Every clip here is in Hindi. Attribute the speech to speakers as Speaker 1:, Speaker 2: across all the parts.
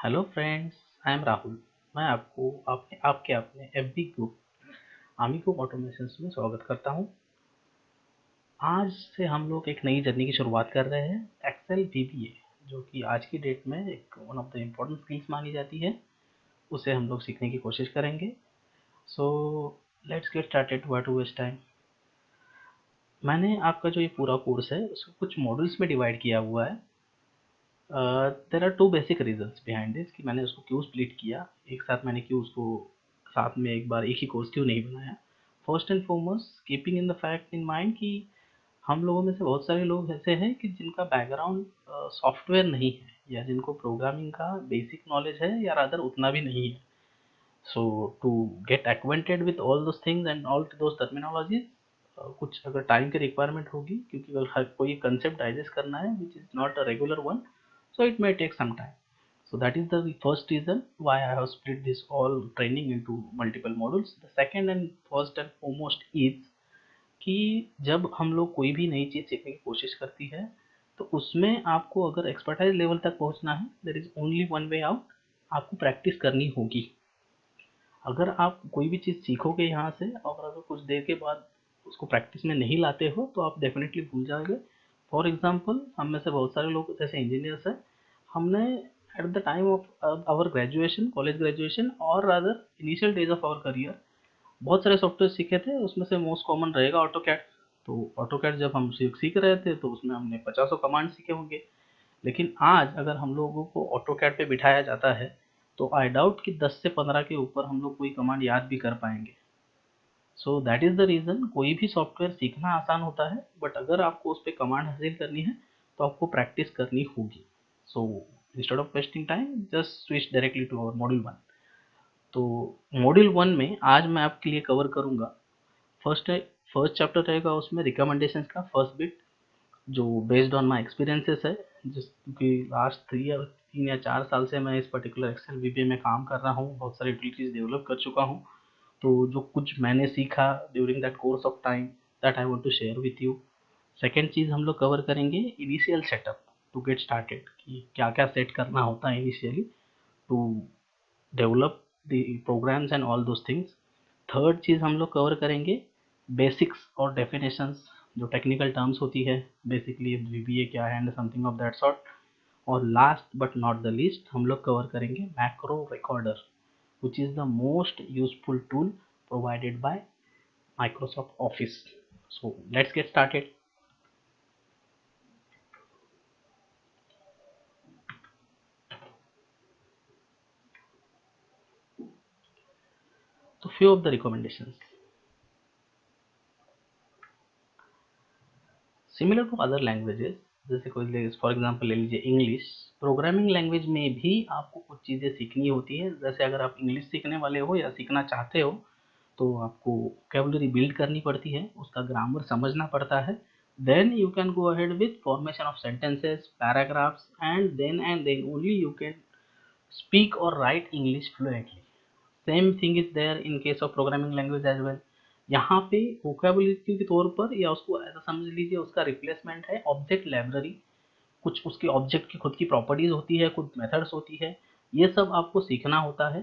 Speaker 1: Hello friends, I am Rahul. मैं आपको आपके अपने एफबी ग्रुप आमिको ऑटोमेशंस में स्वागत करता हूं। आज से हम लोग एक नई जर्नी की शुरुआत कर रहे हैं, एक्सेल वीबीए, जो कि आज की डेट में एक one of the important skills मानी जाती है। उसे हम लोग सीखने की कोशिश करेंगे। So let's get started, what to waste time. मैंने आपका जो ये पूरा कोर्स है उसको कुछ मॉड्यूल्स में डिवाइड किया हुआ है। There are two basic reasons behind this कि मैंने उसको क्यों स्प्लिट किया। एक साथ मैंने क्यों उसको साथ में एक बार एक ही कोर्स क्यों नहीं बनाया। First and foremost keeping in the fact in mind कि हम लोगों में से बहुत सारे लोग ऐसे हैं कि जिनका बैकग्राउंड सॉफ्टवेयर नहीं है, या जिनको प्रोग्रामिंग का बेसिक नॉलेज है या रादर उतना भी नहीं है। So to get acquainted with all those things and all those terminologies, कुछ अगर टाइम की रिक्वायरमेंट होगी, क्योंकि अगर हर कोई कंसेप्ट डाइजेस्ट करना है which is not a regular one, so it may take some time. So that is the first reason why I have split this all training into multiple modules. The second and first and foremost is कि जब हम लोग कोई भी नई चीज़ सीखने की कोशिश करती है तो उसमें आपको अगर एक्सपर्टाइज लेवल तक पहुंचना है, there is only one way out, आपको प्रैक्टिस करनी होगी। अगर आप कोई भी चीज़ सीखोगे यहाँ से और अगर कुछ देर के बाद उसको प्रैक्टिस में नहीं लाते हो तो आप डेफिनेटली भूल जाओगे। फॉर एग्जाम्पल, हम में से बहुत सारे लोग जैसे इंजीनियर्स हैं, हमने at the time of our graduation, college graduation और rather initial days of our career बहुत सारे सॉफ्टवेयर सीखे थे। उसमें से मोस्ट कॉमन रहेगा ऑटो कैड। तो ऑटो कैड जब हम सीख रहे थे तो उसमें हमने 50 कमांड सीखे होंगे। लेकिन आज अगर हम लोगों को ऑटो कैड पे बिठाया जाता है तो आई डाउट कि 10 से 15 के ऊपर हम लोग कोई कमांड याद भी कर पाएंगे। So that is the reason कोई भी सॉफ्टवेयर सीखना आसान होता है, बट अगर आपको उस पर कमांड हासिल करनी है तो आपको प्रैक्टिस करनी होगी। So instead of wasting time, just switch directly to our module one. तो मॉड्यूल वन में आज मैं आपके लिए कवर करूँगा, फर्स्ट फर्स्ट चैप्टर रहेगा उसमें रिकमेंडेशन का फर्स्ट बिट, जो बेस्ड ऑन माई एक्सपीरियंसेस है। जिस कि लास्ट 3 या 4 साल से मैं इस पर्टिकुलर एक्सेल वीबीए में काम कर रहा हूँ, बहुत सारी यूटिलिटीज डेवलप कर चुका हूँ। तो जो कुछ मैंने सीखा during that course of time, that I want to share with you. Second चीज़ हम लोग कवर करेंगे initial setup to get started, कि क्या क्या सेट करना होता है initially to develop the programs and all those things. Third चीज़ हम लोग कवर करेंगे बेसिक्स और डेफिनेशंस, जो टेक्निकल टर्म्स होती है, बेसिकली वीबीए क्या है and something of that sort. और last but not the least हम लोग कवर करेंगे macro recorder, which is the most useful tool provided by Microsoft Office. So let's get started. So few of the recommendations. Similar to other languages, जैसे कोई फॉर एग्जांपल ले लीजिए इंग्लिश, प्रोग्रामिंग लैंग्वेज में भी आपको कुछ चीज़ें सीखनी होती है। जैसे अगर आप इंग्लिश सीखने वाले हो या सीखना चाहते हो तो आपको वोकैबुलरी बिल्ड करनी पड़ती है, उसका ग्रामर समझना पड़ता है। Then you can go ahead with formation of sentences, paragraphs, and then only you can speak or write English fluently. Same thing is there in case of programming language as well. यहाँ पे वोकेबुलरी के तौर पर, या उसको ऐसा समझ लीजिए उसका रिप्लेसमेंट है ऑब्जेक्ट लाइब्रेरी। कुछ उसके ऑब्जेक्ट की खुद की प्रॉपर्टीज होती है, कुछ मेथड्स होती है, ये सब आपको सीखना होता है।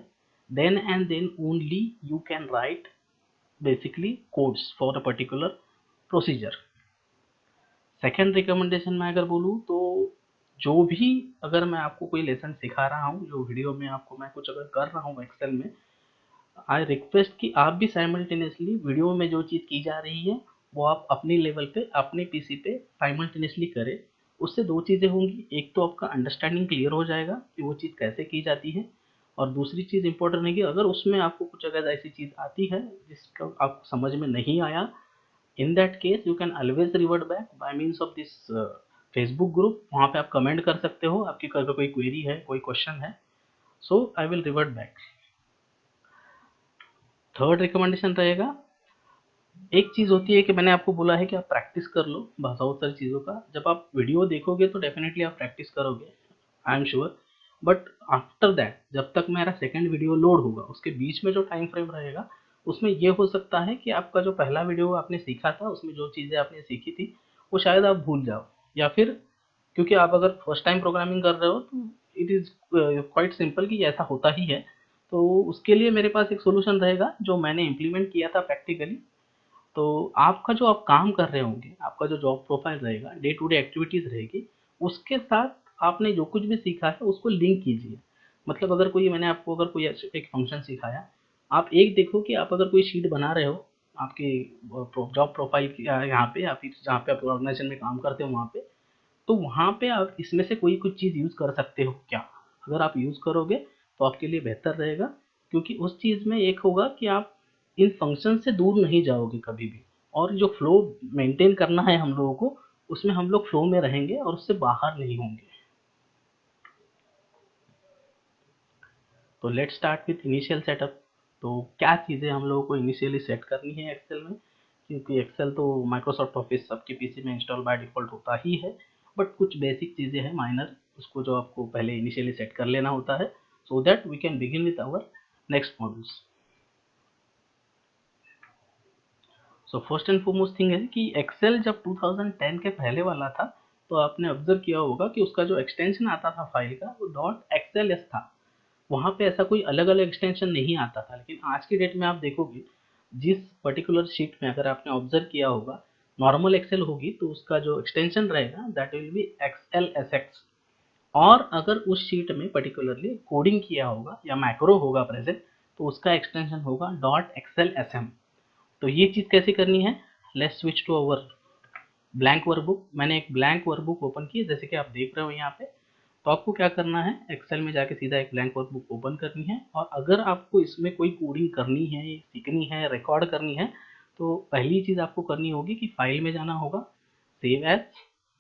Speaker 1: Then and then only you can write basically codes for a particular procedure. Second recommendation में अगर बोलूँ तो जो भी, अगर मैं आपको कोई लेसन सिखा रहा हूँ, जो वीडियो में आपको मैं कुछ अगर कर रहा हूँ एक्सेल में, आई रिक्वेस्ट कि आप भी साइमल्टेनियसली वीडियो में जो चीज़ की जा रही है वो आप अपनी लेवल पे अपने पीसी पे साइमल्टेनियसली करें। उससे दो चीज़ें होंगी, एक तो आपका अंडरस्टैंडिंग क्लियर हो जाएगा कि वो चीज़ कैसे की जाती है, और दूसरी चीज़ इंपॉर्टेंट है कि अगर उसमें आपको कुछ अगर ऐसी चीज़ आती है जिसका आपको समझ में नहीं आया, in that case you can always revert back by means of this Facebook group। वहाँ पे आप कमेंट कर सकते हो, आपकी अगर कोई क्वेरी है, कोई क्वेश्चन है, so I will revert back. Third recommendation रहेगा, एक चीज़ होती है कि मैंने आपको बोला है कि आप प्रैक्टिस कर लो बहुत सारी चीज़ों का। जब आप वीडियो देखोगे तो डेफिनेटली आप प्रैक्टिस करोगे, I am sure. But after that, जब तक मेरा सेकेंड वीडियो लोड होगा, उसके बीच में जो टाइम फ्रेम रहेगा, उसमें ये हो सकता है कि आपका जो पहला वीडियो आपने सीखा था उसमें जो चीज़ें आपने सीखी थी वो शायद आप भूल जाओ, या फिर क्योंकि आप अगर फर्स्ट टाइम प्रोग्रामिंग कर रहे हो तो इट इज़ क्वाइट सिंपल कि ऐसा होता ही है। तो उसके लिए मेरे पास एक सॉल्यूशन रहेगा जो मैंने इम्प्लीमेंट किया था प्रैक्टिकली। तो आपका जो आप काम कर रहे होंगे, आपका जो जॉब प्रोफाइल रहेगा, डे टू डे एक्टिविटीज़ रहेगी, उसके साथ आपने जो कुछ भी सीखा है उसको लिंक कीजिए। मतलब अगर कोई मैंने आपको अगर कोई एक फंक्शन सिखाया, आप एक देखो कि आप अगर कोई शीट बना रहे हो आपके जॉब प्रोफाइल की यहाँ पे या फिर जहाँ पे आप ऑर्गेनाइजेशन में काम करते हो वहाँ पे, तो वहाँ पे आप इसमें से कोई कुछ चीज़ यूज़ कर सकते हो क्या? अगर आप यूज़ करोगे तो आपके लिए बेहतर रहेगा, क्योंकि उस चीज़ में एक होगा कि आप इन फंक्शन से दूर नहीं जाओगे कभी भी, और जो फ्लो मेंटेन करना है हम लोगों को, उसमें हम लोग फ्लो में रहेंगे और उससे बाहर नहीं होंगे। तो let's start with initial setup. तो क्या चीज़ें हम लोगों को इनिशियली सेट करनी है एक्सेल में, क्योंकि एक्सेल तो माइक्रोसॉफ्ट ऑफिस सबके पीसी में इंस्टॉल बाय डिफ़ॉल्ट होता ही है, बट कुछ बेसिक चीज़ें हैं माइनर, उसको जो आपको पहले इनिशियली सेट कर लेना होता है, so that we can begin with our next modules. So first and foremost thing है कि एक्सेल जब 2010 के पहले वाला था, तो आपने ऑब्जर्व किया होगा कि उसका जो एक्सटेंशन आता था फाइल का वो डॉट एक्सएल एस था। वहाँ पे ऐसा कोई अलग अलग एक्सटेंशन नहीं आता था, लेकिन आज की डेट में आप देखोगे जिस पर्टिकुलर शीट में अगर आपने ऑब्जर्व किया होगा नॉर्मल एक्सेल होगी तो उसका जो एक्सटेंशन रहेगा that will be XL S x. और अगर उस शीट में पर्टिकुलरली कोडिंग किया होगा या मैक्रो होगा प्रेजेंट, तो उसका एक्सटेंशन होगा डॉट एक्सएल एस एम। तो ये चीज़ कैसे करनी है, let's switch to our blank workbook. मैंने एक ब्लैंक वर्कबुक ओपन की है जैसे कि आप देख रहे हो यहाँ पे। तो आपको क्या करना है, एक्सेल में जाके सीधा एक ब्लैंक वर्कबुक ओपन करनी है, और अगर आपको इसमें कोई कोडिंग करनी है, सीखनी है, रिकॉर्ड करनी है, तो पहली चीज़ आपको करनी होगी कि फाइल में जाना होगा, सेव एज,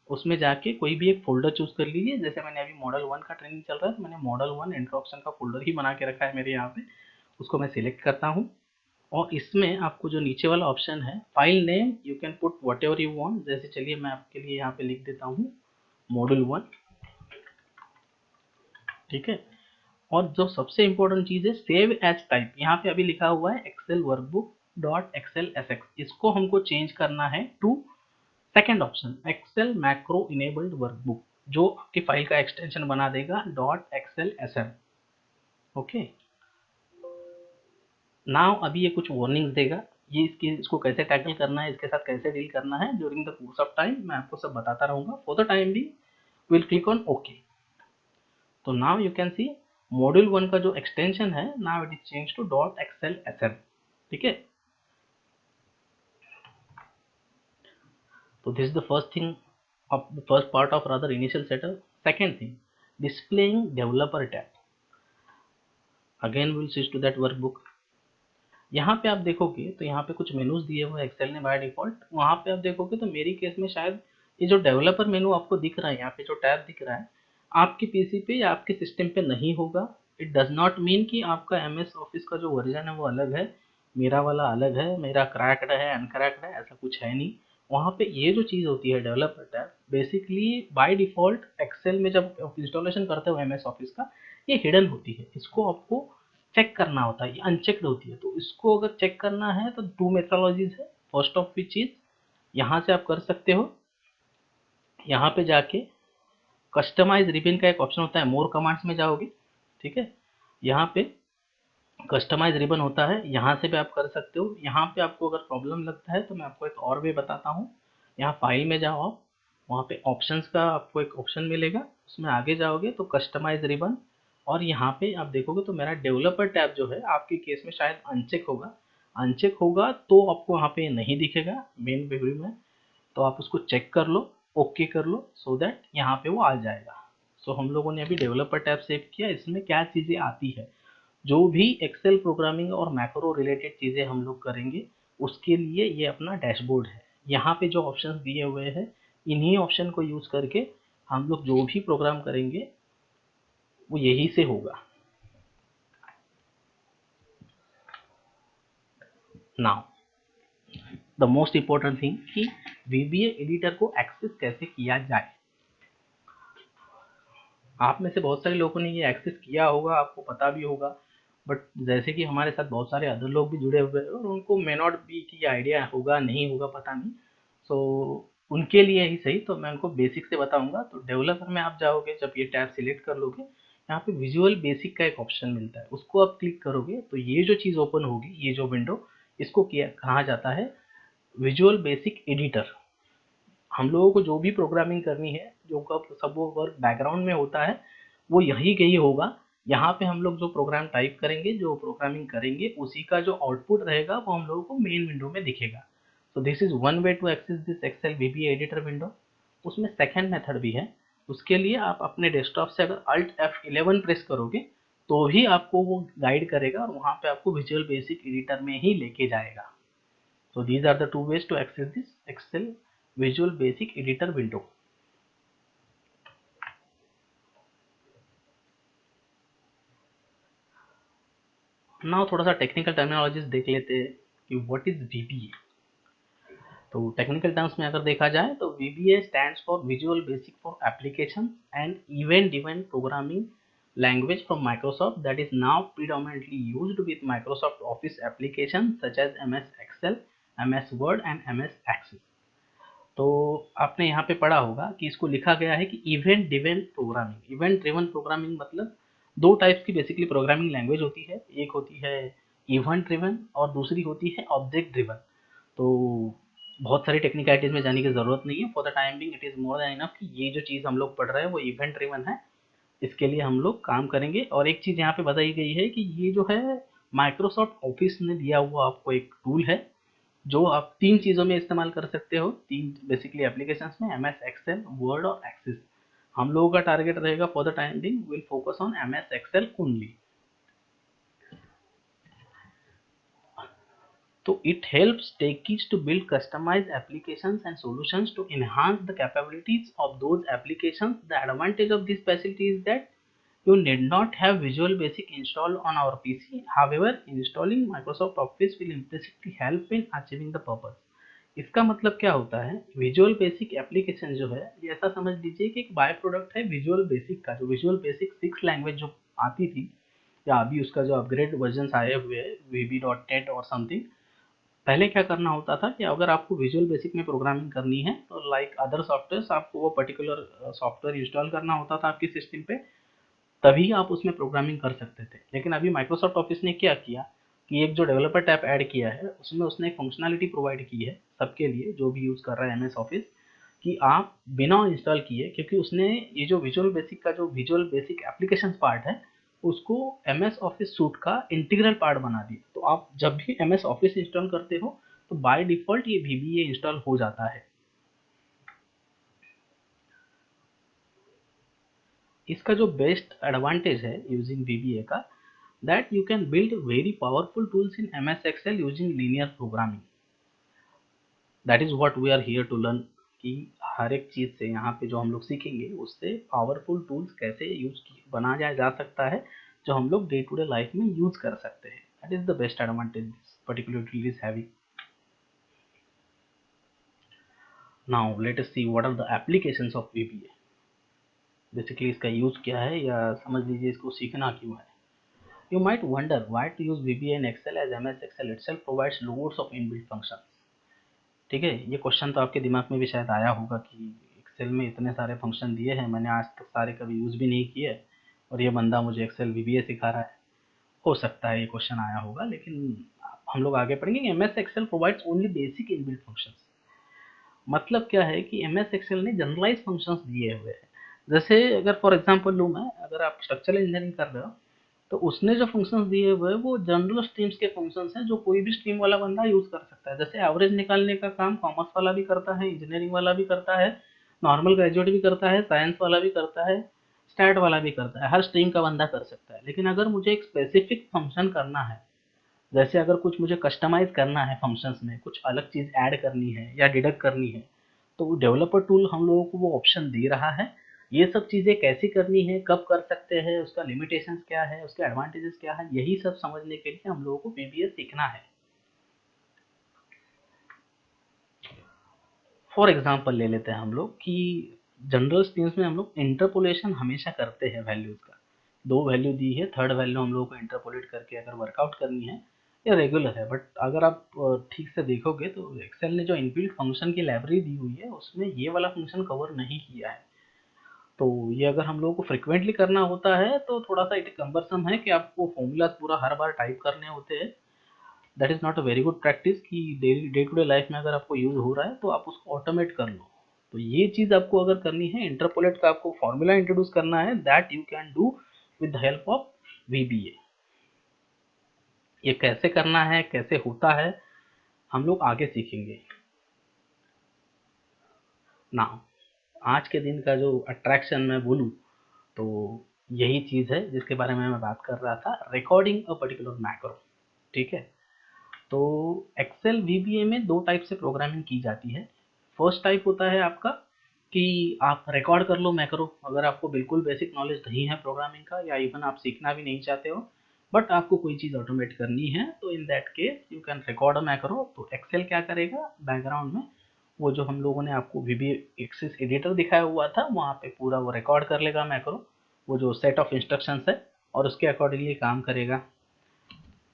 Speaker 1: उसमें जाके कोई भी एक फ़ोल्डर चूज़ कर लीजिए। जैसे मैंने अभी मॉडल 1 का ट्रेनिंग चल रहा है तो मैंने मॉडल 1 इंट्रोडक्शन का फ़ोल्डर ही बना के रखा है मेरे यहाँ पे। उसको मैं सिलेक्ट करता हूँ, और इसमें आपको जो नीचे वाला ऑप्शन है file name, you can put what ever you want. जैसे चलिए मैं आपके लिए यहाँ पे लिख देता हूँ मॉडल 1, ठीक है। और जो सबसे इम्पोर्टेंट चीज़ है सेव एज टाइप, यहाँ पे अभी लिखा हुआ है Excel workbook dot Excel S X, इसको हमको चेंज करना है to second option Excel macro enabled workbook, जो आपकी फाइल का एक्सटेंशन बना देगा dot Excel S M. Okay, now अभी ये कुछ वार्निंग्स देगा, ये इसको कैसे टैकल करना है, इसके साथ कैसे डील करना है during the course of time मैं आपको सब बताता रहूँगा। फॉर द टाइम भी विल क्लिक ऑन ओके। तो now you can see module 1 का जो एक्सटेंशन है now it is change to dot Excel S M, ठीक है। तो this is the first thing of the first part of rather initial setup. Second thing, displaying developer tab. Again we'll switch to that workbook. यहाँ पे आप देखोगे तो यहाँ पे कुछ मेनूज दिए हुए एक्सेल ने बाय डिफॉल्ट, वहाँ पे आप देखोगे तो मेरी केस में शायद ये जो डेवलपर मेनू आपको दिख रहा है, यहाँ पे जो टैब दिख रहा है, आपके पीसी पे या आपके सिस्टम पे नहीं होगा। इट डज नॉट मीन कि आपका एमएस ऑफिस का जो वर्जन है वो अलग है, मेरा वाला अलग है, मेरा क्रैक्ड है अनक्रैक्ड है, ऐसा कुछ है नहीं। वहाँ पे ये जो चीज़ होती है developer tab, basically by default Excel में जब आप इंस्टॉलेशन करते हो एमएस ऑफिस का, ये हिडन होती है, इसको आपको चेक करना होता है, ये अनचेक्ड होती है। तो इसको अगर चेक करना है तो टू मेथोडोलॉजीज है। फर्स्ट ऑफ विच इज, यहाँ से आप कर सकते हो, यहाँ पे जाके कस्टमाइज रिबन का एक ऑप्शन होता है, मोर कमांड्स में जाओगे, ठीक है। यहाँ पे कस्टमाइज रिबन होता है, यहाँ से भी आप कर सकते हो। यहाँ पे आपको अगर प्रॉब्लम लगता है तो मैं आपको एक और वे बताता हूँ। यहाँ फाइल में जाओ आप, वहाँ पे ऑप्शंस का आपको एक ऑप्शन मिलेगा, उसमें आगे जाओगे तो कस्टमाइज रिबन, और यहाँ पे आप देखोगे तो मेरा डेवलपर टैब जो है आपके केस में शायद अनचेक होगा। अनचेक होगा तो आपको वहाँ पे नहीं दिखेगा मेन व्यू में, तो आप उसको चेक कर लो, ओके कर लो, सो दैट यहाँ पे वो आ जाएगा। सो हम लोगों ने अभी डेवलपर टैब सेव किया, इसमें क्या चीज़ें आती है, जो भी एक्सेल प्रोग्रामिंग और मैक्रो रिलेटेड चीज़ें हम लोग करेंगे उसके लिए ये अपना डैशबोर्ड है। यहाँ पे जो ऑप्शंस दिए हुए हैं इन्हीं ऑप्शन को यूज़ करके हम लोग जो भी प्रोग्राम करेंगे वो यही से होगा। Now the most important thing कि वीबीए एडिटर को एक्सेस कैसे किया जाए। आप में से बहुत सारे लोगों ने ये एक्सेस किया होगा, आपको पता भी होगा, बट जैसे कि हमारे साथ बहुत सारे अदर लोग भी जुड़े हुए हैं और उनको मे नॉट बी कि आइडिया होगा नहीं होगा पता नहीं, सो उनके लिए ही सही तो मैं उनको बेसिक से बताऊंगा। तो डेवलपर में आप जाओगे, जब ये टैब सिलेक्ट कर लोगे यहाँ पे विजुअल बेसिक का एक ऑप्शन मिलता है, उसको आप क्लिक करोगे तो ये जो चीज़ ओपन होगी, ये जो विंडो, इसको कहा जाता है विजुअल बेसिक एडिटर। हम लोगों को जो भी प्रोग्रामिंग करनी है, जो सब वो वर्क बैकग्राउंड में होता है, वो यही कहीं होगा। यहाँ पे हम लोग जो प्रोग्राम टाइप करेंगे, जो प्रोग्रामिंग करेंगे, उसी का जो आउटपुट रहेगा वो हम लोगों को मेन विंडो में दिखेगा। So this is one way to access this Excel VBA editor window. उसमें सेकेंड मेथड भी है। उसके लिए आप अपने डेस्कटॉप से अगर अल्ट F11 प्रेस करोगे तो ही आपको वो गाइड करेगा और वहाँ पे आपको विजुअल बेसिक एडिटर में ही लेके जाएगा। So these are the two ways to access this Excel Visual Basic Editor window. Now थोड़ा सा टेक्निकल टर्मिनोलॉजीज देख लेते हैं कि व्हाट इज VBA। तो टेक्निकल टर्म्स में अगर देखा जाए तो VBA stands for Visual Basic for Application and Event Driven Programming language from Microsoft that is now predominantly used with Microsoft Office applications such as MS Excel, MS Word and MS Access। तो आपने यहाँ पे पढ़ा होगा कि इसको लिखा गया है कि event driven programming. Event driven programming मतलब दो टाइप्स की बेसिकली प्रोग्रामिंग लैंग्वेज होती है, एक होती है इवेंट ड्रिवन और दूसरी होती है ऑब्जेक्ट ड्रिवन। तो बहुत सारी टेक्निकलिटीज में जाने की जरूरत नहीं है, for the time Bing it is more than enough कि ये जो चीज़ हम लोग पढ़ रहे हैं वो इवेंट ड्रिवन है, इसके लिए हम लोग काम करेंगे। और एक चीज़ यहाँ पे बताई गई है कि ये जो है माइक्रोसॉफ्ट ऑफिस ने दिया हुआ आपको एक टूल है, जो आप तीन चीज़ों में इस्तेमाल कर सकते हो, तीन बेसिकली एप्लीकेशंस में, एम एस एक्सेल, वर्ड और एक्सेस। हम लोगों का टारगेट रहेगा for the time being will focus on M S Excel only. तो it helps techies to build customized applications and solutions to enhance the capabilities of those applications. The advantage of this facility is that you need not have Visual Basic installed on our PC. However, installing Microsoft Office will implicitly help in achieving the purpose. इसका मतलब क्या होता है, विजुअल बेसिक एप्लीकेशन जो है, ये ऐसा समझ लीजिए कि एक बाय प्रोडक्ट है विजुअल बेसिक का। जो विजुअल बेसिक 6 लैंग्वेज जो आती थी, या अभी उसका जो अपग्रेड वर्जन आए हुए हैं VB.NET और समथिंग, पहले क्या करना होता था कि अगर आपको विजुअल बेसिक में प्रोग्रामिंग करनी है तो लाइक अदर सॉफ्टवेयर, आपको वो पर्टिकुलर सॉफ्टवेयर इंस्टॉल करना होता था आपकी सिस्टम पे, तभी आप उसमें प्रोग्रामिंग कर सकते थे। लेकिन अभी माइक्रोसॉफ्ट ऑफिस ने क्या किया कि एक जो डेवलपर टैब ऐड किया है, उसमें उसने एक फंक्शनलिटी प्रोवाइड की है सबके लिए जो भी यूज़ कर रहा है एमएस ऑफिस, कि आप बिना इंस्टॉल किए, क्योंकि उसने ये जो विजुअल बेसिक का जो विजुअल बेसिक एप्लीकेशन पार्ट है, उसको एमएस ऑफिस सूट का इंटीग्रल पार्ट बना दिया। तो आप जब भी एमएस ऑफिस इंस्टॉल करते हो तो बाय डिफॉल्ट ये VBA इंस्टॉल हो जाता है। इसका जो बेस्ट एडवांटेज है यूजिंग VBA का, that you can build very powerful tools in MS Excel using linear programming. That is what we are here to learn, कि हर एक चीज़ से यहाँ पे जो हम लोग सीखेंगे उससे पावरफुल टूल्स कैसे बनाया जा सकता है, जो हम लोग डे टू डे लाइफ में यूज कर सकते हैं। That is the best advantage this particular tool is having. Now let us see what are the applications of VBA। Basically इसका यूज क्या है, या समझ लीजिए इसको सीखना क्यों है। You might wonder why to use VBA in Excel as MS Excel itself provides loads of inbuilt functions। ठीक है, ये क्वेश्चन तो आपके दिमाग में भी शायद आया होगा कि एक्सेल में इतने सारे फंक्शन दिए हैं, मैंने आज तक सारे कभी यूज़ भी नहीं किए और ये बंदा मुझे एक्सेल VBA सिखा रहा है। हो सकता है ये क्वेश्चन आया होगा, लेकिन हम लोग आगे पढ़ेंगे। MS Excel provides only basic inbuilt functions. मतलब क्या है कि MS Excel ने जनरलाइज फंक्शंस दिए हुए हैं। जैसे अगर फॉर एग्जांपल लूँ मैं, अगर आप स्ट्रक्चरल इंजीनियरिंग कर रहे हो तो उसने जो फंक्शंस दिए हुए हैं वो जनरल स्ट्रीम्स के फंक्शंस हैं, जो कोई भी स्ट्रीम वाला बंदा यूज कर सकता है। जैसे एवरेज निकालने का काम कॉमर्स वाला भी करता है, इंजीनियरिंग वाला भी करता है, नॉर्मल ग्रेजुएट भी करता है, साइंस वाला भी करता है, स्टैट वाला भी करता है, हर स्ट्रीम का बंदा कर सकता है। लेकिन अगर मुझे एक स्पेसिफिक फंक्शन करना है, जैसे अगर कुछ मुझे कस्टमाइज करना है, फंक्शंस में कुछ अलग चीज़ ऐड करनी है या डिडक्ट करनी है, तो डेवलपर टूल हम लोगों को वो ऑप्शन दे रहा है। ये सब चीज़ें कैसे करनी है, कब कर सकते हैं, उसका लिमिटेशंस क्या है, उसके एडवांटेजेस क्या है, यही सब समझने के लिए हम लोगों को VBA सीखना है। फॉर एग्जाम्पल ले लेते हैं हम लोग कि जनरल स्ट्रीम्स में हम लोग इंटरपोलेशन हमेशा करते हैं वैल्यूज़ का। दो वैल्यू दी है, थर्ड वैल्यू हम लोगों को इंटरपोलेट करके अगर वर्कआउट करनी है, ये रेगुलर है। बट अगर आप ठीक से देखोगे तो एक्सेल ने जो इनबिल्ट फंक्शन की लाइब्रेरी दी हुई है उसमें ये वाला फंक्शन कवर नहीं किया है। तो ये अगर हम लोगों को फ्रिक्वेंटली करना होता है तो थोड़ा सा इट कम्बरसम है कि आपको फॉर्मूला पूरा हर बार टाइप करने होते हैं। That is not a very good practice कि डे टू डे लाइफ में अगर आपको यूज़ हो रहा है तो आप उसको ऑटोमेट कर लो। तो ये चीज़ आपको अगर करनी है, इंटरपोलेट का आपको फॉर्मूला इंट्रोड्यूस करना है, that you can do with the help of VBA। ये कैसे करना है, कैसे होता है, हम लोग आगे सीखेंगे। ना आज के दिन का जो अट्रैक्शन मैं बोलूँ तो यही चीज़ है जिसके बारे में मैं बात कर रहा था, रिकॉर्डिंग अ पर्टिकुलर मैक्रो। ठीक है, तो एक्सेल VBA में दो टाइप से प्रोग्रामिंग की जाती है। फर्स्ट टाइप होता है आपका कि आप रिकॉर्ड कर लो मैक्रो, अगर आपको बिल्कुल बेसिक नॉलेज नहीं है प्रोग्रामिंग का या इवन आप सीखना भी नहीं चाहते हो बट आपको कोई चीज़ ऑटोमेट करनी है, तो in that case you can record a macro. तो एक्सेल क्या करेगा, बैकग्राउंड में वो जो हम लोगों ने आपको VBA एक्सेस एडिटर दिखाया हुआ था वहाँ पे पूरा वो रिकॉर्ड कर लेगा मैक्रो, वो जो सेट ऑफ इंस्ट्रक्शंस है, और उसके अकॉर्डिंगली काम करेगा।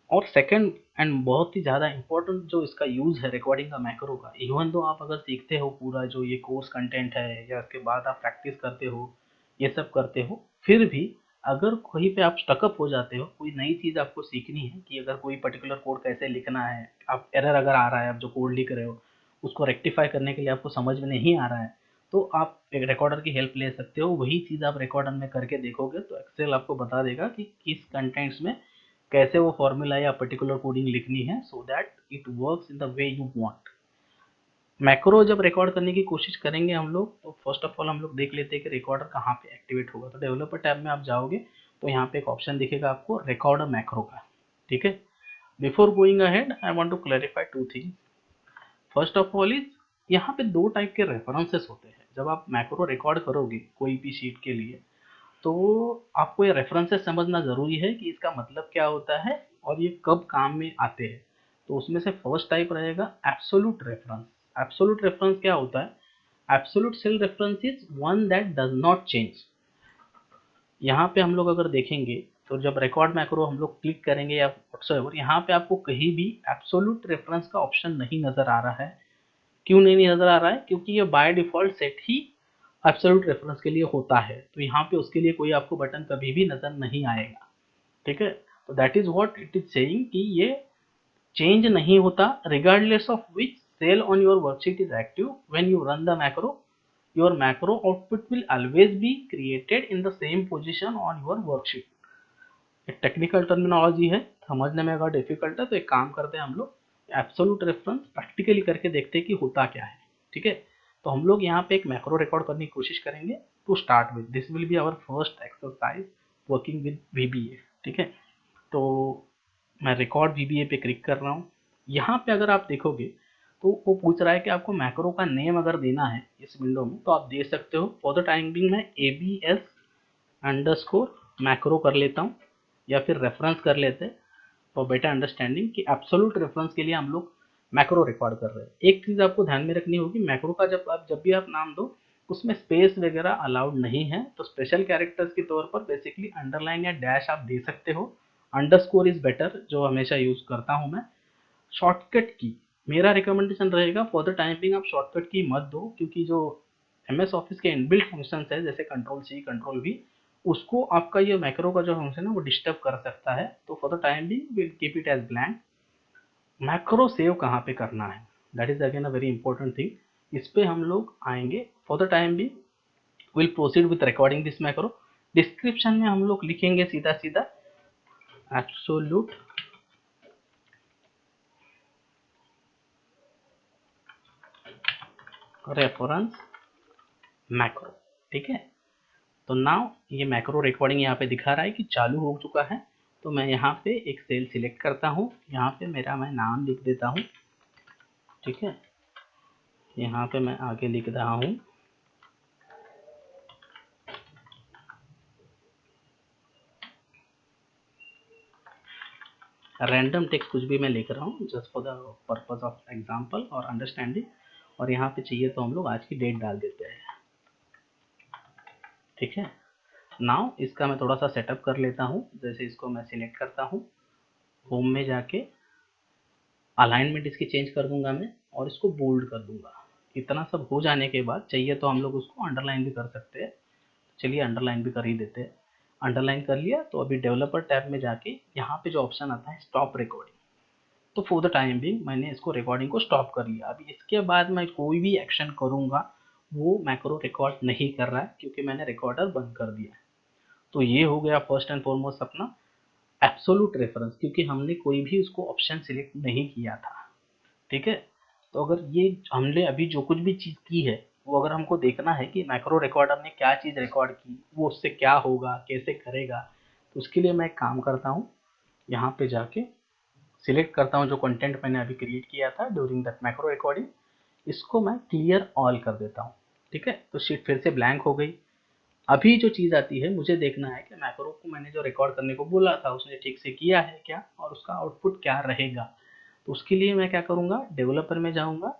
Speaker 1: और सेकंड एंड बहुत ही ज़्यादा इम्पोर्टेंट जो इसका यूज़ है रिकॉर्डिंग का मैक्रो का, इवन दो आप अगर सीखते हो पूरा जो ये कोर्स कंटेंट है या उसके बाद आप प्रैक्टिस करते हो, ये सब करते हो, फिर भी अगर कहीं पे आप स्टकअप हो जाते हो, कोई नई चीज़ आपको सीखनी है कि अगर कोई पर्टिकुलर कोड कैसे लिखना है, आप एरर अगर आ रहा है, आप जो कोड लिख रहे हो उसको रेक्टिफाई करने के लिए आपको समझ में नहीं आ रहा है, तो आप एक रिकॉर्डर की हेल्प ले सकते हो। वही चीज़ आप रिकॉर्डर में करके देखोगे तो एक्सेल आपको बता देगा कि किस कंटेंट्स में कैसे वो फॉर्मूला या पर्टिकुलर कोडिंग लिखनी है, so that it works in the way you want. Macro जब रिकॉर्ड करने की कोशिश करेंगे हम लोग, तो फर्स्ट ऑफ ऑल हम लोग देख लेते हैं कि रिकॉर्डर कहाँ पे एक्टिवेट होगा। तो डेवलपर टैब में आप जाओगे तो यहाँ पे एक ऑप्शन दिखेगा आपको रिकॉर्डर मैक्रो का। ठीक है, before going ahead I want to clarify two things. First of all is, यहाँ पे दो टाइप के रेफरेंसेस होते हैं। जब आप मैक्रो रिकॉर्ड करोगे कोई भी शीट के लिए, तो आपको ये रेफरेंसेस समझना ज़रूरी है कि इसका मतलब क्या होता है और ये कब काम में आते हैं। तो उसमें से फर्स्ट टाइप रहेगा एब्सोल्यूट रेफरेंस। एब्सोल्यूट रेफरेंस क्या होता है? Absolute cell reference is one that does not change. यहाँ पे हम लोग अगर देखेंगे तो जब रिकॉर्ड मैक्रो हम लोग क्लिक करेंगे या व्हाट्सएवर, यहाँ पे आपको कहीं भी एब्सोल्यूट रेफरेंस का ऑप्शन नहीं नज़र आ रहा है। क्यों नहीं नज़र आ रहा है? क्योंकि ये by default set he absolute reference के लिए होता है, तो यहाँ पे उसके लिए कोई आपको बटन कभी भी नज़र नहीं आएगा। ठीक है, तो that is what it is saying कि ये चेंज नहीं होता regardless of which cell on your worksheet is active when you run the macro, your macro output will always be created in the same position on your worksheet. एक टेक्निकल टर्मिनोलॉजी है, समझने में अगर डिफिकल्ट है तो एक काम करते हैं हम लोग, एब्सोल्यूट रेफरेंस प्रैक्टिकली करके देखते हैं कि होता क्या है। ठीक है, तो हम लोग यहाँ पे एक मैक्रो रिकॉर्ड करने की कोशिश करेंगे। To start with this will be our first exercise working with VBA। ठीक है, तो मैं रिकॉर्ड VBA पे क्लिक कर रहा हूँ। यहाँ पे अगर आप देखोगे तो वो पूछ रहा है कि आपको मैक्रो का नेम अगर देना है इस विंडो में तो आप दे सकते हो। फॉर द टाइम बिंग मैं ABS अंडरस्कोर मैक्रो कर लेता हूँ, या फिर रेफरेंस कर लेते हैं फॉर बेटर अंडरस्टैंडिंग कि एब्सोल्यूट रेफरेंस के लिए हम लोग मैक्रो रिकॉर्ड कर रहे हैं। एक चीज़ आपको ध्यान में रखनी होगी, मैक्रो का जब भी आप नाम दो उसमें स्पेस वगैरह अलाउड नहीं है। तो स्पेशल कैरेक्टर्स के तौर पर बेसिकली अंडरलाइन या डैश आप दे सकते हो। अंडरस्कोर इज बेटर, जो हमेशा यूज करता हूँ मैं। शॉर्टकट की मेरा रिकमेंडेशन रहेगा फॉर द टाइमिंग आप शॉर्टकट की मत दो, क्योंकि जो MS ऑफिस के इनबिल्ट फंक्शन है जैसे Ctrl+C Ctrl+V, उसको आपका ये मैक्रो का जो फंक्शन है वो डिस्टर्ब कर सकता है। तो for the time being will keep it as blank. Macro save कहाँ पे करना है, that is again a very important thing. इस पे हम लोग आएंगे। For the time being will proceed with recording this macro. Description में हम लोग लिखेंगे सीधा सीधा एब्सोल्यूट रेफरेंस मैक्रो। ठीक है, तो नाउ ये मैक्रो रिकॉर्डिंग यहाँ पे दिखा रहा है कि चालू हो चुका है। तो मैं यहाँ पे एक सेल सिलेक्ट करता हूँ, यहाँ पे मेरा मैं नाम लिख देता हूँ। ठीक है, यहाँ पे मैं आगे लिख रहा हूँ रैंडम टेक्स्ट, कुछ भी मैं लिख रहा हूँ just for the purpose of example और अंडरस्टैंडिंग। और यहाँ पे चाहिए तो हम लोग आज की डेट डाल देते हैं। ठीक है, नाउ इसका मैं थोड़ा सा सेटअप कर लेता हूँ। जैसे इसको मैं सिलेक्ट करता हूँ, होम में जाके अलाइनमेंट इसकी चेंज कर दूंगा मैं और इसको बोल्ड कर दूंगा। इतना सब हो जाने के बाद चाहिए तो हम लोग उसको अंडरलाइन भी कर सकते हैं। चलिए अंडरलाइन भी कर ही देते हैं। अंडरलाइन कर लिया तो अभी डेवलपर टैब में जाके यहाँ पे जो ऑप्शन आता है स्टॉप रिकॉर्डिंग, तो फॉर द टाइम भी मैंने इसको रिकॉर्डिंग को स्टॉप कर लिया। अभी इसके बाद मैं कोई भी एक्शन करूँगा वो मैक्रो रिकॉर्ड नहीं कर रहा है क्योंकि मैंने रिकॉर्डर बंद कर दिया है। तो ये हो गया फर्स्ट एंड फॉरमोस्ट अपना एब्सोल्यूट रेफरेंस, क्योंकि हमने कोई भी उसको ऑप्शन सिलेक्ट नहीं किया था। ठीक है, तो अगर ये हमने अभी जो कुछ भी चीज़ की है वो अगर हमको देखना है कि मैक्रो रिकॉर्डर ने क्या चीज़ रिकॉर्ड की, वो उससे क्या होगा, कैसे करेगा, तो उसके लिए मैं एक काम करता हूँ, यहाँ पे जाके सिलेक्ट करता हूँ जो कंटेंट मैंने अभी क्रिएट किया था ड्यूरिंग दैट मैक्रो रिकॉर्डिंग, इसको मैं क्लियर ऑल कर देता हूँ। ठीक है, तो शीट फिर से ब्लैंक हो गई। अभी जो चीज़ आती है मुझे देखना है कि मैक्रो को मैंने जो रिकॉर्ड करने को बोला था उसने ठीक से किया है क्या और उसका आउटपुट क्या रहेगा। तो उसके लिए मैं क्या करूँगा, डेवलपर में जाऊँगा,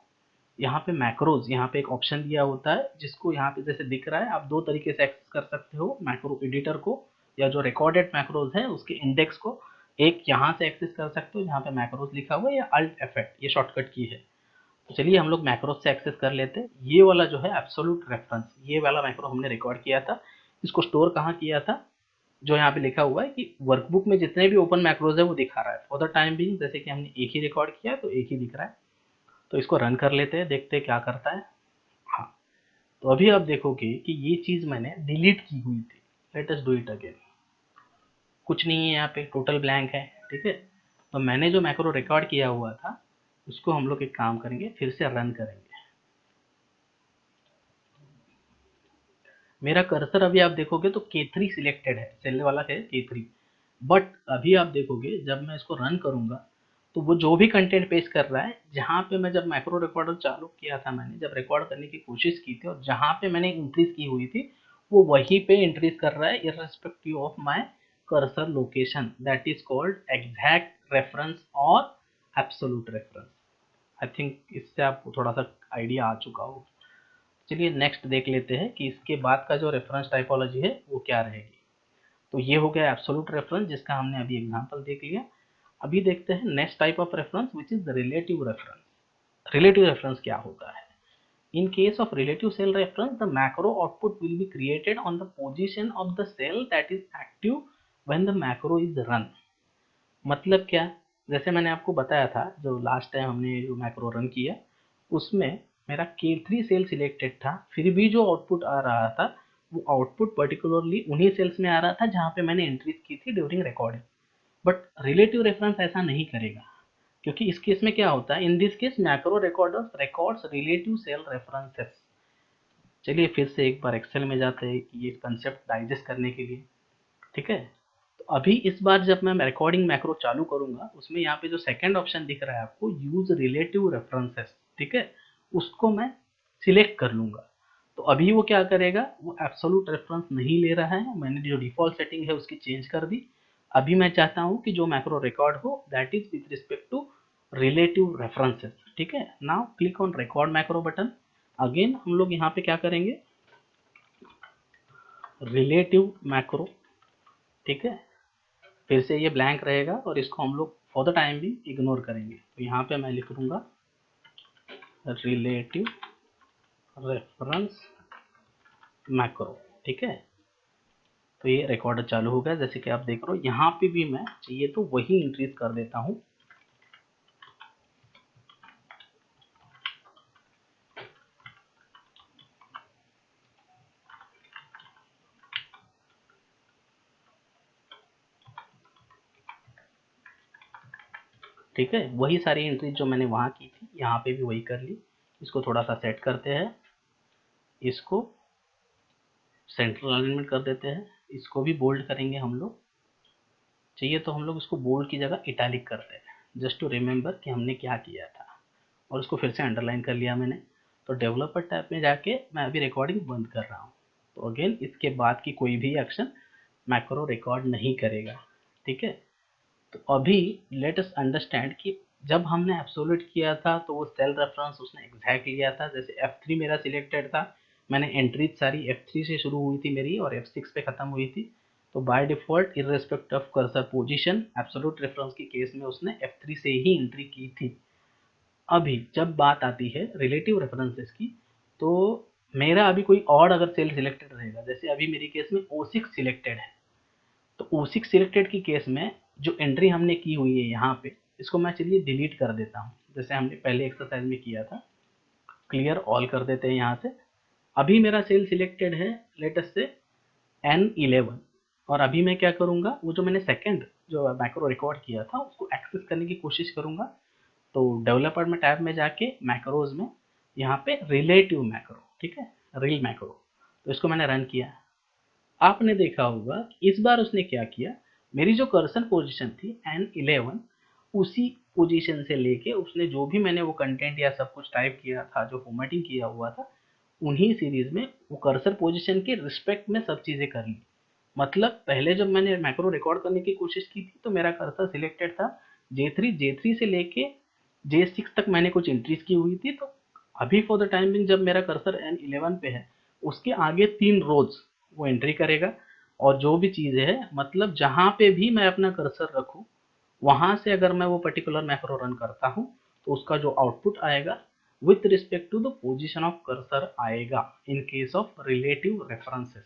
Speaker 1: यहाँ पे मैक्रोज, यहाँ पे एक ऑप्शन दिया होता है जिसको यहाँ पे जैसे दिख रहा है, आप दो तरीके से एक्सेस कर सकते हो मैक्रो एडिटर को, या जो रिकॉर्डेड मैक्रोज है उसके इंडेक्स को। एक यहाँ से एक्सेस कर सकते हो जहाँ पे मैक्रोज लिखा हुआ है, या अल्ट F8 ये शॉर्टकट की है। तो चलिए हम लोग मैक्रोज से एक्सेस कर लेते हैं। ये वाला जो है एब्सोल्यूट रेफरेंस, ये वाला मैक्रो हमने रिकॉर्ड किया था। इसको स्टोर कहाँ किया था, जो यहाँ पे लिखा हुआ है कि वर्कबुक में जितने भी ओपन मैक्रोज है वो दिखा रहा है फॉर द टाइम बीइंग, जैसे कि हमने एक ही रिकॉर्ड किया है तो एक ही दिख रहा है। तो इसको रन कर लेते हैं, देखते हैं क्या करता है। हाँ, तो अभी आप देखोगे कि ये चीज़ मैंने डिलीट की हुई थी। Let us do it again. कुछ नहीं है यहाँ पे, टोटल ब्लैंक है। ठीक है, तो मैंने जो मैक्रो रिकॉर्ड किया हुआ था उसको हम लोग एक काम करेंगे, फिर से रन करेंगे। मेरा कर्सर अभी आप देखोगे तो K3 सिलेक्टेड है, सेल वाला है K3। बट अभी आप देखोगे जब मैं इसको रन करूंगा तो वो जो भी कंटेंट पेश कर रहा है, जहाँ पे मैं जब मैक्रो रिकॉर्डर चालू किया था, मैंने जब रिकॉर्ड करने की कोशिश की थी और जहाँ पे मैंने इंक्रीज की हुई थी वो वहीं पे इंक्रीज कर रहा है irrespective of my cursor location, that is called exact reference और एब्सोल्यूट रेफरेंस। आई थिंक इससे आपको थोड़ा सा आइडिया आ चुका होगा। चलिए नेक्स्ट देख लेते हैं कि इसके बाद का जो रेफरेंस टाइपोलॉजी है वो क्या रहेगी। तो ये हो गया एब्सोल्यूट रेफरेंस जिसका हमने अभी एग्जांपल देख लिया। अभी देखते हैं next type of reference which is relative reference. Relative reference क्या होता है? In case of relative cell reference, the macro output will be created on the position of the cell that is active when the macro is run। मतलब क्या, जैसे मैंने आपको बताया था जो लास्ट टाइम हमने जो मैक्रो रन किया उसमें मेरा K3 सेल सिलेक्टेड था, फिर भी जो आउटपुट आ रहा था वो आउटपुट पर्टिकुलरली उन्हीं सेल्स में आ रहा था जहाँ पे मैंने एंट्रीज की थी during recording. But relative reference ऐसा नहीं करेगा, क्योंकि इस केस में क्या होता है, in this case macro recorders records relative cell references. चलिए फिर से एक बार एक्सेल में जाते हैं कि ये कंसेप्ट डाइजेस्ट करने के लिए। ठीक है, तो अभी इस बार जब मैं रिकॉर्डिंग मैक्रो चालू करूंगा उसमें यहाँ पे जो सेकंड ऑप्शन दिख रहा है आपको, यूज रिलेटिव रेफरेंसेस, ठीक है, उसको मैं सिलेक्ट कर लूंगा। तो अभी वो क्या करेगा, वो एब्सोल्यूट रेफरेंस नहीं ले रहा है, मैंने जो डिफॉल्ट सेटिंग है उसकी चेंज कर दी। अभी मैं चाहता हूँ कि जो मैक्रो रिकॉर्ड हो that is with respect to relative references. ठीक है, now click on record macro button. Again हम लोग यहाँ पे क्या करेंगे, रिलेटिव मैक्रो। ठीक है, फिर से ये ब्लैंक रहेगा और इसको हम लोग फॉर द टाइम भी इग्नोर करेंगे। तो यहाँ पे मैं लिख दूंगा रिलेटिव रेफरेंस मैक्रो। ठीक है, तो ये रिकॉर्डर चालू हो गया, जैसे कि आप देख रहे हो। यहाँ पे भी मैं चाहिए तो वही इंक्रीज कर देता हूँ। ठीक है, वही सारी एंट्रीज जो मैंने वहाँ की थी यहाँ पे भी वही कर ली। इसको थोड़ा सा सेट करते हैं, इसको सेंट्रल अलाइनमेंट कर देते हैं, इसको भी बोल्ड करेंगे हम लोग। चाहिए तो हम लोग इसको बोल्ड की जगह इटैलिक करते हैं, जस्ट टू रिमेंबर कि हमने क्या किया था। और उसको फिर से अंडरलाइन कर लिया मैंने। तो डेवलपर टैब में जाके मैं अभी रिकॉर्डिंग बंद कर रहा हूँ। तो अगेन इसके बाद की कोई भी एक्शन मैक्रो रिकॉर्ड नहीं करेगा। ठीक है, तो अभी लेट अस अंडरस्टैंड कि जब हमने एब्सोल्यूट किया था तो वो सेल रेफरेंस उसने एग्जैक्ट लिया था। जैसे F3 मेरा सिलेक्टेड था, मैंने एंट्रीज सारी F3 से शुरू हुई थी मेरी और F6 पे ख़त्म हुई थी। तो by default irrespective of cursor position absolute reference की केस में उसने F3 से ही एंट्री की थी। अभी जब बात आती है रिलेटिव रेफरेंसेस की, तो मेरा अभी कोई और अगर सेल सिलेक्टेड रहेगा, जैसे अभी मेरी केस में O6 सिलेक्टेड है, तो O6 सिलेक्टेड की केस में जो एंट्री हमने की हुई है यहाँ पे, इसको मैं चलिए डिलीट कर देता हूँ, जैसे हमने पहले एक्सरसाइज में किया था। क्लियर ऑल कर देते हैं यहाँ से। अभी मेरा सेल सिलेक्टेड है लेटेस्ट से N11, और अभी मैं क्या करूँगा, वो जो मैंने सेकंड जो मैक्रो रिकॉर्ड किया था उसको एक्सेस करने की कोशिश करूँगा। तो डेवलपर में टैब में जाके मैक्रोज में यहाँ पे रिलेटिव मैक्रो, ठीक है, रील मैक्रो, तो इसको मैंने रन किया। आपने देखा होगा कि इस बार उसने क्या किया, मेरी जो कर्सर पोजीशन थी N11, उसी पोजीशन से लेके उसने जो भी मैंने वो कंटेंट या सब कुछ टाइप किया था, जो फॉर्मेटिंग किया हुआ था, उन्हीं सीरीज में वो कर्सर पोजीशन के रिस्पेक्ट में सब चीज़ें कर ली। मतलब पहले जब मैंने मैक्रो रिकॉर्ड करने की कोशिश की थी तो मेरा कर्सर सिलेक्टेड था J3 से लेके J6 तक मैंने कुछ एंट्रीज की हुई थी। तो अभी फॉर द टाइम बिंग जब मेरा कर्सर N11 पे है, उसके आगे 3 रोज वो एंट्री करेगा, और जो भी चीज़ है, मतलब जहाँ पे भी मैं अपना कर्सर रखूँ वहाँ से अगर मैं वो पर्टिकुलर मैक्रो रन करता हूँ तो उसका जो आउटपुट आएगा with respect to the position of cursor आएगा in case of relative references.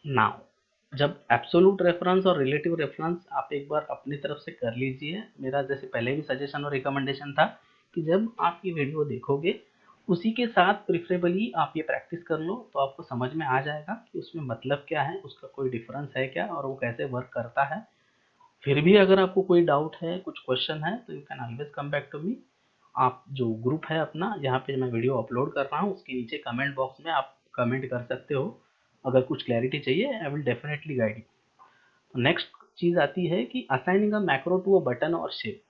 Speaker 1: Now जब एब्सोल्यूट रेफरेंस और रिलेटिव रेफरेंस आप एक बार अपनी तरफ से कर लीजिए, मेरा जैसे पहले भी सजेशन और रिकमेंडेशन था कि जब आप ये वीडियो देखोगे उसी के साथ प्रिफरेबली आप ये प्रैक्टिस कर लो, तो आपको समझ में आ जाएगा कि उसमें मतलब क्या है, उसका कोई डिफरेंस है क्या, और वो कैसे वर्क करता है। फिर भी अगर आपको कोई डाउट है, कुछ क्वेश्चन है, तो you can always come back to me. आप जो ग्रुप है अपना जहाँ पे मैं वीडियो अपलोड कर रहा हूँ उसके नीचे कमेंट बॉक्स में आप कमेंट कर सकते हो। अगर कुछ क्लैरिटी चाहिए I will definitely guide you. Next चीज़ आती है कि assigning a macro to a button और शेप,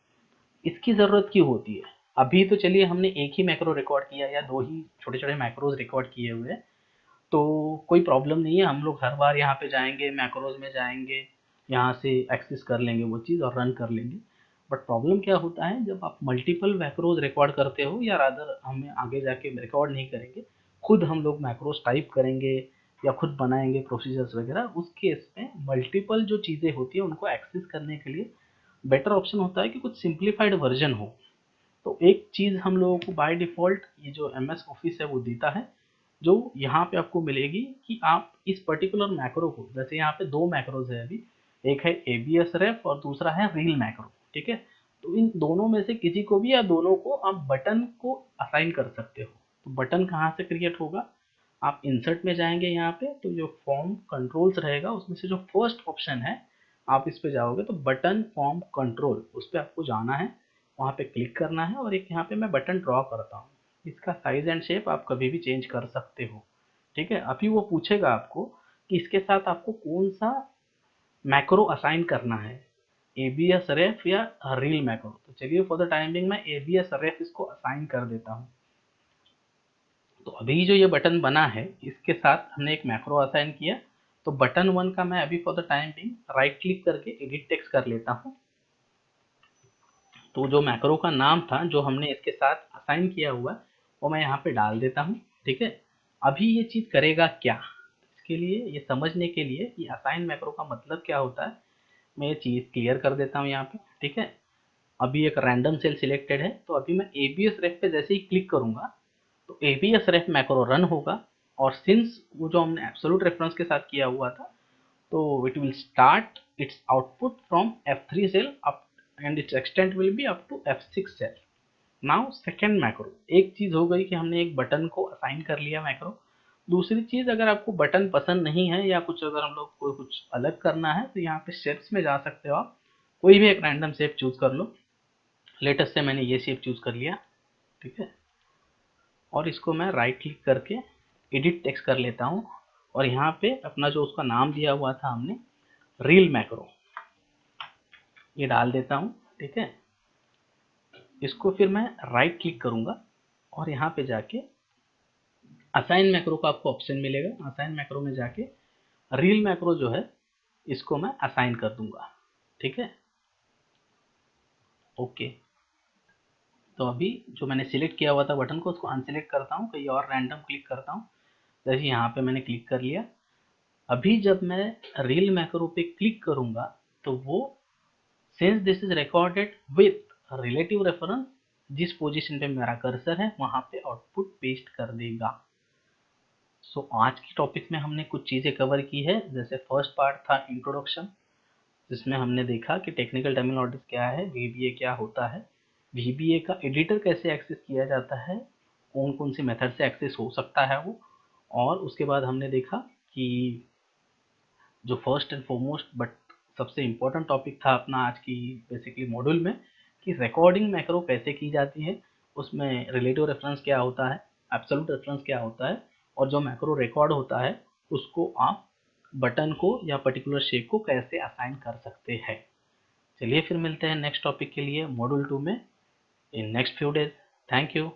Speaker 1: इसकी ज़रूरत क्यों होती है। अभी तो चलिए हमने एक ही मैक्रो रिकॉर्ड किया या दो ही छोटे छोटे मैक्रोज रिकॉर्ड किए हुए हैं, तो कोई प्रॉब्लम नहीं है, हम लोग हर बार यहाँ पे जाएंगे, मैक्रोज में जाएंगे, यहाँ से एक्सेस कर लेंगे वो चीज़ और रन कर लेंगे। बट प्रॉब्लम क्या होता है जब आप मल्टीपल मैक्रोज रिकॉर्ड करते हो, या रादर हमें आगे जाके रिकॉर्ड नहीं करेंगे, खुद हम लोग मैक्रोज टाइप करेंगे या खुद बनाएंगे प्रोसीजर्स वगैरह, उस केस में मल्टीपल जो चीज़ें होती है उनको एक्सेस करने के लिए बेटर ऑप्शन होता है कि कुछ सिंप्लीफाइड वर्जन हो। तो एक चीज़ हम लोगों को बाय डिफ़ॉल्ट ये जो MS ऑफिस है वो देता है, जो यहाँ पे आपको मिलेगी कि आप इस पर्टिकुलर मैक्रो को, जैसे यहाँ पे दो मैक्रोज है अभी, एक है ABSRef और दूसरा है रील मैक्रो, ठीक है। तो इन दोनों में से किसी को भी या दोनों को आप बटन को असाइन कर सकते हो। तो बटन कहाँ से क्रिएट होगा, आप इंसर्ट में जाएंगे, यहाँ पे तो जो फॉर्म कंट्रोल्स रहेगा उसमें से जो फर्स्ट ऑप्शन है आप इस पे जाओगे तो बटन फॉर्म कंट्रोल, उस पर आपको जाना है, वहाँ पे क्लिक करना है, और एक यहाँ पे मैं बटन ड्रॉ करता हूँ। इसका साइज एंड शेप आप कभी भी चेंज कर सकते हो, ठीक है। अभी वो पूछेगा आपको कि इसके साथ आपको कौन सा मैक्रो असाइन करना है, ABSRef या रील मैक्रो। तो चलिए फॉर द टाइमिंग मैं ABSRef इसको असाइन कर देता हूँ। तो अभी जो ये बटन बना है इसके साथ हमने एक मैक्रो असाइन किया। तो बटन 1 का मैं अभी for the time Bing right click करके एडिट टेक्स्ट कर लेता हूँ। तो जो मैक्रो का नाम था जो हमने इसके साथ असाइन किया हुआ है वो मैं यहाँ पे डाल देता हूँ, ठीक है। अभी ये चीज़ करेगा क्या, इसके लिए ये समझने के लिए कि असाइन मैक्रो का मतलब क्या होता है, मैं ये चीज़ क्लियर कर देता हूँ यहाँ पे, ठीक है। अभी एक रैंडम सेल सिलेक्टेड है, तो अभी मैं ABSRef पे जैसे ही क्लिक करूँगा तो ABSRef मैक्रो रन होगा, और सिंस वो जो हमने एब्सोल्यूट रेफरेंस के साथ किया हुआ था, तो it will start its output from F3 cell up and its extent will be up to F6 cell. Now second macro, एक चीज़ हो गई कि हमने एक बटन को असाइन कर लिया मैक्रो। दूसरी चीज़, अगर आपको बटन पसंद नहीं है या कुछ अगर हम लोग को कुछ अलग करना है तो यहाँ पे शेप्स में जा सकते हो आप, कोई भी एक रैंडम शेप चूज कर लो। लेटेस्ट से मैंने ये शेप चूज कर लिया, ठीक है। और इसको मैं राइट क्लिक करके एडिट टेक्स्ट कर लेता हूँ, और यहाँ पे अपना जो उसका नाम दिया हुआ था हमने रील मैक्रो, ये डाल देता हूँ, ठीक है। इसको फिर मैं राइट क्लिक करूँगा और यहाँ पे जाके असाइन मैक्रो का आपको ऑप्शन मिलेगा। असाइन मैक्रो में जाके रील मैक्रो जो है इसको मैं असाइन कर दूंगा, ठीक है। ओके, तो अभी जो मैंने सिलेक्ट किया हुआ था बटन को उसको अनसिलेक्ट करता हूँ, कहीं और रैंडम क्लिक करता हूँ। जैसे यहाँ पे मैंने क्लिक कर लिया। अभी जब मैं रील मैक्रो पे क्लिक करूँगा तो वो since this is recorded with relative reference, जिस पोजीशन पे मेरा कर्सर है वहां पे आउटपुट पेस्ट कर देगा। सो आज की टॉपिक में हमने कुछ चीजें कवर की है। जैसे फर्स्ट पार्ट था इंट्रोडक्शन, जिसमें हमने देखा कि टेक्निकल टर्मिनोलॉजीज क्या है, वीबीए क्या होता है, वीबीए का एडिटर कैसे एक्सेस किया जाता है, कौन कौन सी मेथड से एक्सेस हो सकता है वो, और उसके बाद हमने देखा कि जो फर्स्ट एंड फॉरमोस्ट बट सबसे इम्पोर्टेंट टॉपिक था अपना आज की बेसिकली मॉड्यूल में, कि रिकॉर्डिंग मैक्रो कैसे की जाती है, उसमें रिलेटिव रेफरेंस क्या होता है, एब्सोल्यूट रेफरेंस क्या होता है, और जो मैक्रो रिकॉर्ड होता है उसको आप बटन को या पर्टिकुलर शेप को कैसे असाइन कर सकते हैं। चलिए फिर मिलते हैं नेक्स्ट टॉपिक के लिए मॉड्यूल 2 में in next few days. Thank you.